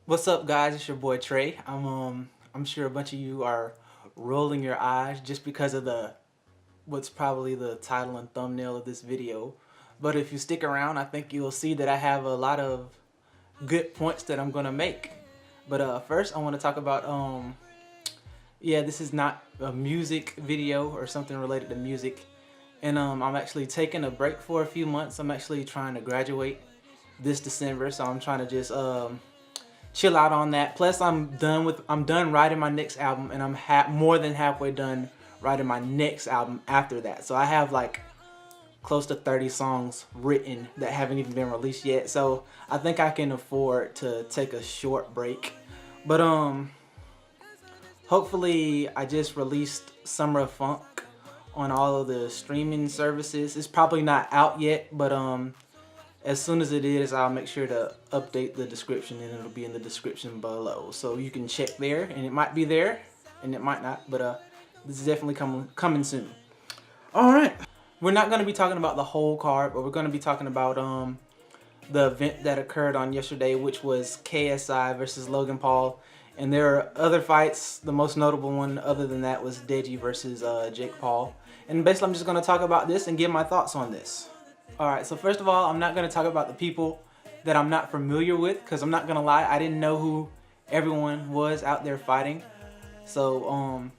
What's up, guys? It's your boy Trey. I'm sure a bunch of you are rolling your eyes just because of the what's probably the title and thumbnail of this video. But if you stick around, I think you'll see that I have a lot of good points that I'm gonna make. But first, I want to talk about yeah, this is not a music video or something related to music, and I'm actually taking a break for a few months. I'm actually trying to graduate this December, so I'm trying to just chill out on that. Plus, I'm done writing my next album, and I'm more than halfway done writing my next album after that. So I have like close to 30 songs written that haven't even been released yet. So I think I can afford to take a short break. But hopefully I just released Summer of Funk on all of the streaming services. It's probably not out yet, but as soon as it is, I'll make sure to update the description, and it'll be in the description below. So you can check there, and it might be there, and it might not, but this is definitely coming soon. All right. We're not going to be talking about the whole card, but we're going to be talking about the event that occurred on yesterday, which was KSI versus Logan Paul. And there are other fights. The most notable one other than that was Deji versus Jake Paul. And basically, I'm just going to talk about this and give my thoughts on this. Alright, so first of all, I'm not going to talk about the people that I'm not familiar with, because I'm not going to lie, I didn't know who everyone was out there fighting. So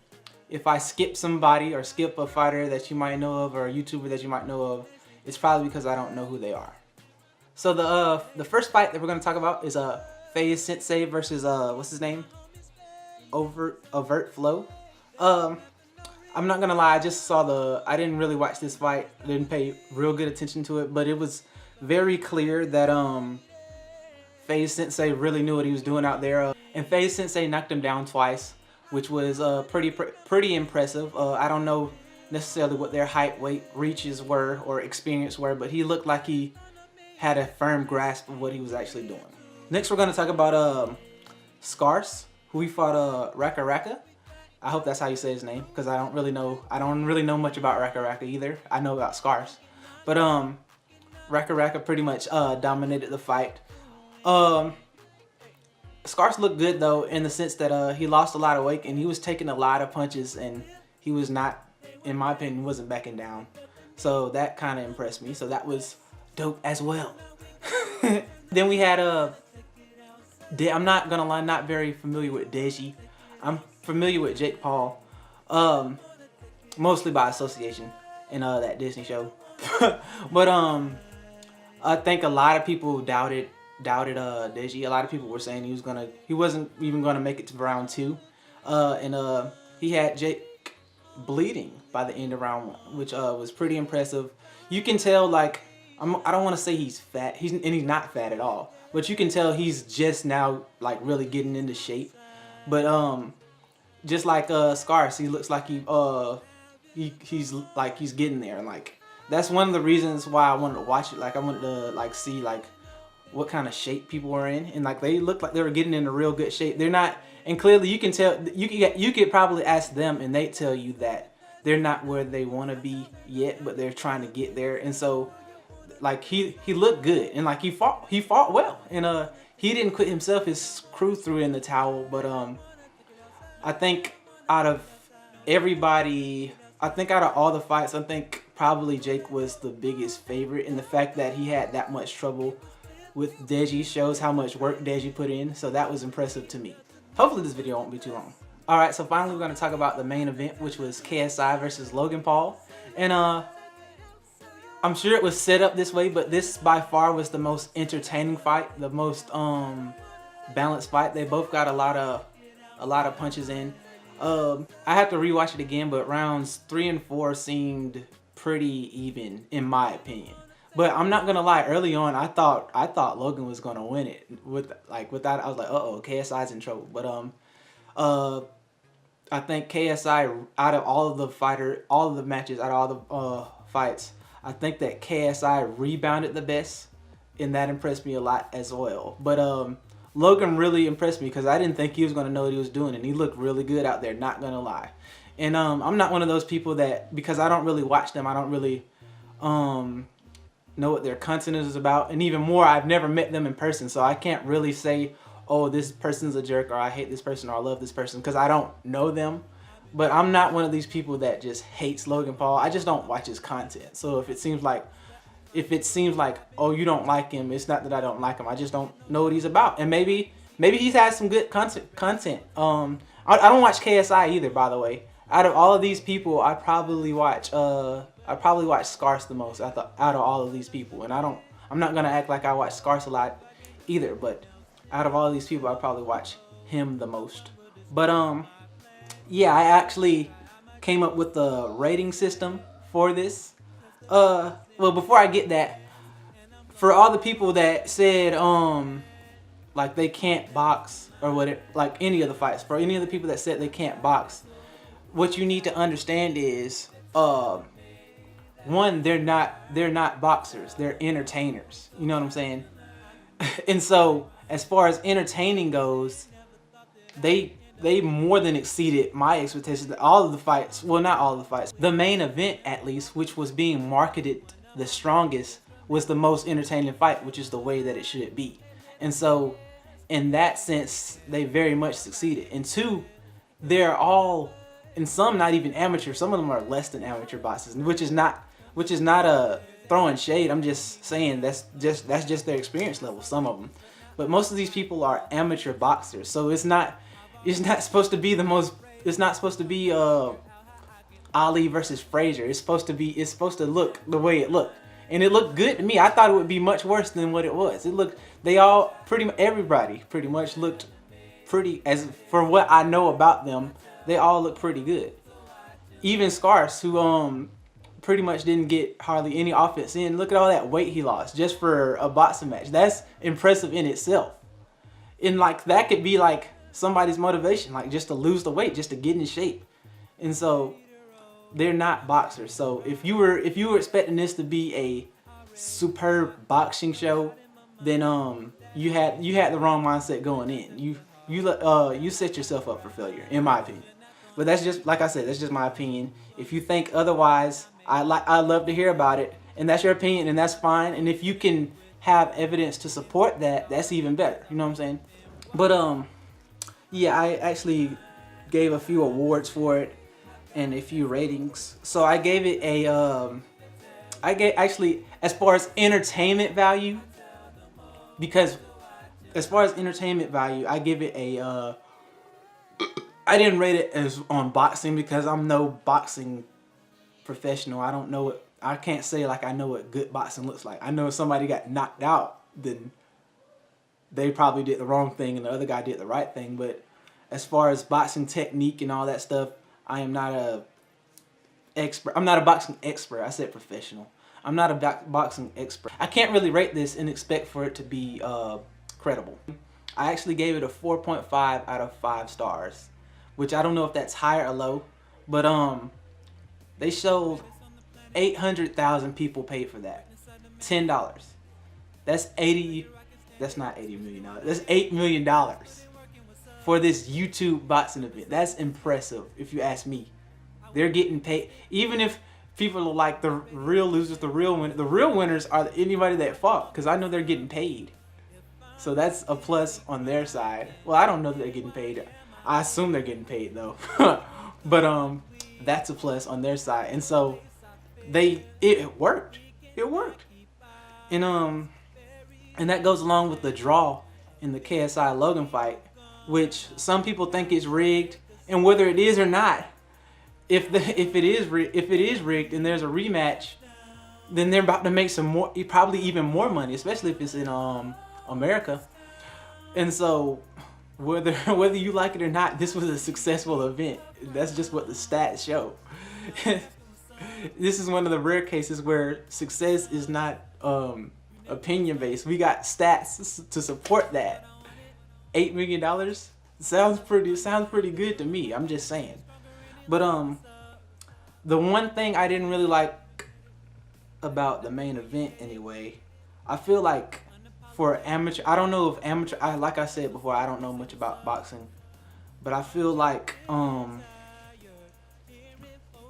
if I skip somebody or skip a fighter that you might know of or a YouTuber that you might know of, it's probably because I don't know who they are. So the first fight that we're going to talk about is FaZe Sensei versus what's his name? Overt Flow. I'm not gonna lie, I just saw I didn't really watch this fight, I didn't pay real good attention to it, but it was very clear that FaZe Sensei really knew what he was doing out there, and FaZe Sensei knocked him down twice, which was pretty impressive. I don't know necessarily what their height, weight, reaches were or experience were, but he looked like he had a firm grasp of what he was actually doing. Next, we're gonna talk about Scars, who he fought Raka Raka. I hope that's how you say his name, because I don't really know much about Raka Raka either. I know about Scars. But Raka Raka pretty much dominated the fight. Scars looked good though, in the sense that he lost a lot of weight and he was taking a lot of punches, and he was not, in my opinion, wasn't backing down. So that kind of impressed me. So that was dope as well. Then we had I'm not gonna lie, not very familiar with Deji. I'm familiar with Jake Paul, mostly by association in that Disney show. But I think a lot of people doubted Deji. A lot of people were saying he wasn't even gonna make it to round 2, and he had Jake bleeding by the end of round 1, which was pretty impressive. You can tell, like, I don't want to say he's fat. He's not fat at all, but you can tell he's just now like really getting into shape. But just like Scars, he looks like he's getting there, and like that's one of the reasons why I wanted to watch it. Like I wanted to like see like what kind of shape people were in, and like they looked like they were getting into real good shape. They're not, and clearly you can tell. You could probably ask them, and they tell you that they're not where they want to be yet, but they're trying to get there. And so like he looked good, and like he fought well, and he didn't quit himself. His crew threw in the towel, but I think out of everybody, out of all the fights, I think probably Jake was the biggest favorite, and the fact that he had that much trouble with Deji shows how much work Deji put in, so that was impressive to me. Hopefully this video won't be too long. Alright, so finally we're going to talk about the main event, which was KSI versus Logan Paul, and I'm sure it was set up this way, but this by far was the most entertaining fight, the most balanced fight. They both got a lot of punches in. I have to rewatch it again, but rounds 3 and 4 seemed pretty even in my opinion. But I'm not gonna lie, early on I thought Logan was gonna win it. Without I was like, uh-oh, KSI's in trouble. But I think KSI, out of all of the matches, out of all the fights, I think that KSI rebounded the best, and that impressed me a lot as well. But Logan really impressed me, because I didn't think he was going to know what he was doing, and he looked really good out there, not going to lie. And I'm not one of those people that, because I don't really watch them, I don't really know what their content is about, and even more, I've never met them in person, so I can't really say, oh, this person's a jerk, or I hate this person, or I love this person, because I don't know them. But I'm not one of these people that just hates Logan Paul. I just don't watch his content. So if it seems like, oh, you don't like him, it's not that I don't like him. I just don't know what he's about. And maybe he's had some good content. I don't watch KSI either, by the way. Out of all of these people, I probably watch Scarce the most out of all of these people. And I'm not gonna act like I watch Scarce a lot either, but out of all of these people, I probably watch him the most. But yeah, I actually came up with a rating system for this. Well, before I get that, for all the people that said like they can't box or whatever, like any of the fights, for any of the people that said they can't box, what you need to understand is one, they're not boxers, they're entertainers. You know what I'm saying? And so as far as entertaining goes, they more than exceeded my expectations. All of the fights, well, not all of the fights, the main event at least, which was being marketed the strongest, was the most entertaining fight, which is the way that it should be. And so in that sense, they very much succeeded. And two, they're all, and some not even amateur, some of them are less than amateur boxers, which is not a throwing shade. I'm just saying that's just their experience level, some of them. But most of these people are amateur boxers, so it's not supposed to be Ali versus Frazier. It's supposed to look the way it looked, and it looked good to me. I thought it would be much worse than what it was. Everybody pretty much looked pretty, as for what I know about them, they all look pretty good. Even Scarce, who pretty much didn't get hardly any offense in. Look at all that weight he lost just for a boxing match. That's impressive in itself. And like that could be like somebody's motivation, like just to lose the weight, just to get in shape. And so they're not boxers. So if you were expecting this to be a superb boxing show, then you had the wrong mindset going in. You set yourself up for failure, in my opinion. But that's just, like I said, that's just my opinion. If you think otherwise, I'd love to hear about it, and that's your opinion, and that's fine. And if you can have evidence to support that, that's even better. You know what I'm saying? But yeah, I actually gave a few awards for it and a few ratings. So I gave it a actually, as far as entertainment value, because as far as entertainment value, I give it a I didn't rate it as on boxing because I'm no boxing professional. I don't know what, I can't say like I know what good boxing looks like. I know if somebody got knocked out, then they probably did the wrong thing and the other guy did the right thing. But as far as boxing technique and all that stuff, I am not a expert. I'm not a boxing expert. I said professional. I'm not a boxing expert. I can't really rate this and expect for it to be credible. I actually gave it a 4.5 out of 5 stars, which I don't know if that's high or low, but they showed 800,000 people paid for that. $10. That's not $80 million. That's $8 million for this YouTube boxing event. That's impressive, if you ask me. They're getting paid. Even if people are like the real losers, the real winners are anybody that fought, because I know they're getting paid. So that's a plus on their side. Well, I don't know that they're getting paid. I assume they're getting paid though. But that's a plus on their side. And so it worked. It worked. And that goes along with the draw in the KSI Logan fight, which some people think is rigged, and whether it is or not, if it is rigged and there's a rematch, then they're about to make some more, probably even more money, especially if it's in America. And so whether you like it or not, this was a successful event. That's just what the stats show. This is one of the rare cases where success is not opinion based. We got stats to support that. $8 million sounds pretty good to me. I'm just saying. But the one thing I didn't really like about the main event anyway, I feel like for amateur, I don't know if amateur, like I said before, I don't know much about boxing, but I feel like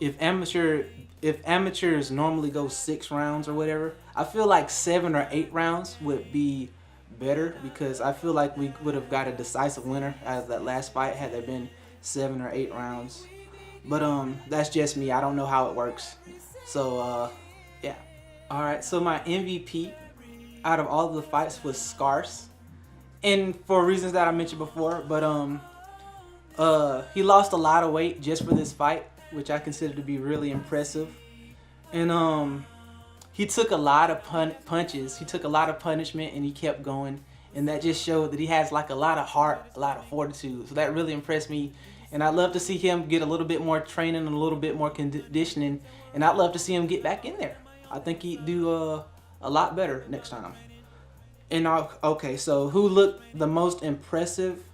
if amateurs normally go 6 rounds or whatever, I feel like 7 or 8 rounds would be better, because I feel like we would have got a decisive winner out of that last fight had there been 7 or 8 rounds. But that's just me. I don't know how it works. So yeah. All right. So my MVP out of all of the fights was Scarce, and for reasons that I mentioned before. But he lost a lot of weight just for this fight, which I consider to be really impressive. And he took a lot of punches. He took a lot of punishment, and he kept going. And that just showed that he has like a lot of heart, a lot of fortitude. So that really impressed me. And I'd love to see him get a little bit more training and a little bit more conditioning. And I'd love to see him get back in there. I think he'd do a lot better next time. And okay, so who looked the most impressive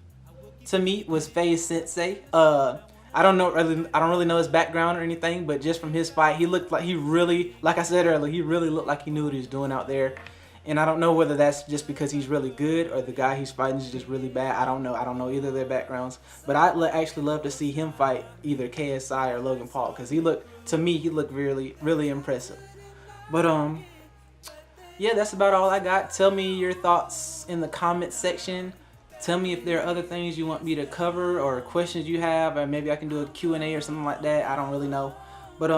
to me was FaZe Sensei. I don't really know his background or anything, but just from his fight, he looked like he really, like I said earlier, he really looked like he knew what he was doing out there. And I don't know whether that's just because he's really good or the guy he's fighting is just really bad. I don't know. I don't know either of their backgrounds. But I'd actually love to see him fight either KSI or Logan Paul, because he looked really, really impressive. But yeah, that's about all I got. Tell me your thoughts in the comment section. Tell me if there are other things you want me to cover or questions you have, or maybe I can do a Q&A or something like that. I don't really know. But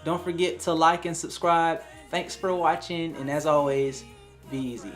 don't forget to like and subscribe. Thanks for watching, and as always, be easy.